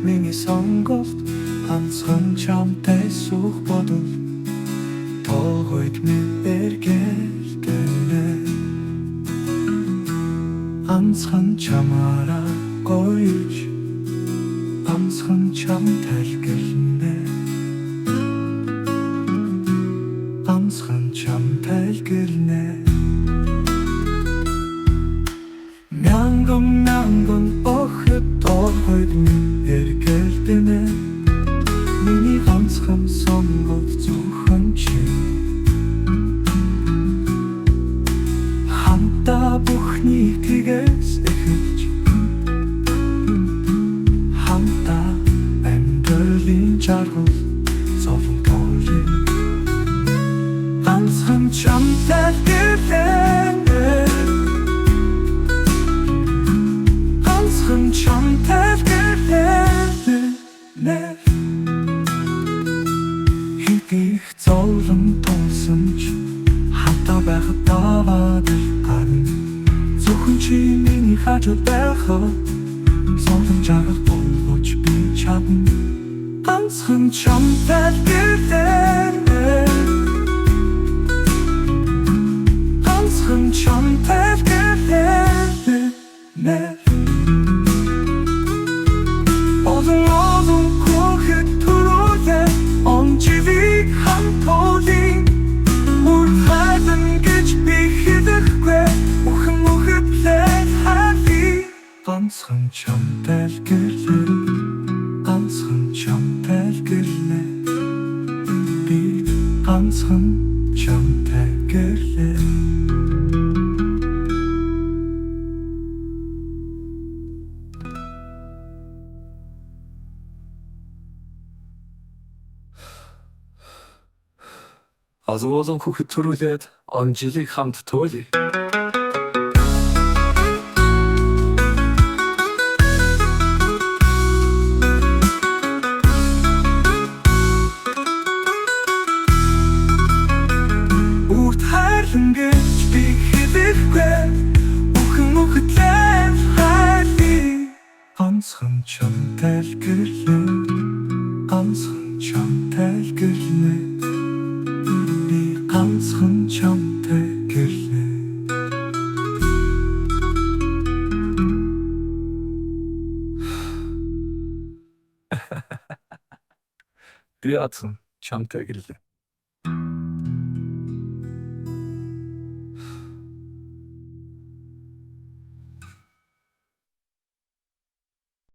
миний сонголт ганцхан чамтай суух бодол тоогойд минь эргэлдэнэ ганцхан чамаараа гоёж ганцхан чамтай гэлнэ ганцхан чамтай гэлнэ мянган охид тоогойд минь эргэлдэнэ миний ганцхан сонголт зөвхөн чи хамтаа бүхний тэгээс эхэлж хамтаа амьдралын жаргал зовон тоолын ганцхан чамтай гэлнэ ганцхан чамтай гэлнэ их зовлон тулсан ч хамтаа байхад даваад гарна зөвхөн чи миний хажууд байхад зовлон жаргал болж би чадна ганцхан чамтай гэлнэ ганцхан чамтай гэлнэ олон хүүхэд түрүүлээ онживийг хамтуулын мөр хайдан гэж би хэдэхгүй бүхэн үхэплээ хави ганцхан чамтай гэлнэ ганцхан чамтай гэлнэ би ганцхан чамтай гэлнэ олон хүүхэд төрүүлээд он жилийг хамт туйлъя. Үрд хайрлан гэж би хэдэхгүй бүхэн үхэтлээ хайрли ганцхан чамтай гэлнэ ганцхан чамтай гэлнэ ганцхан чамтай гэлнэ би ганцхан чамтай гэлнэ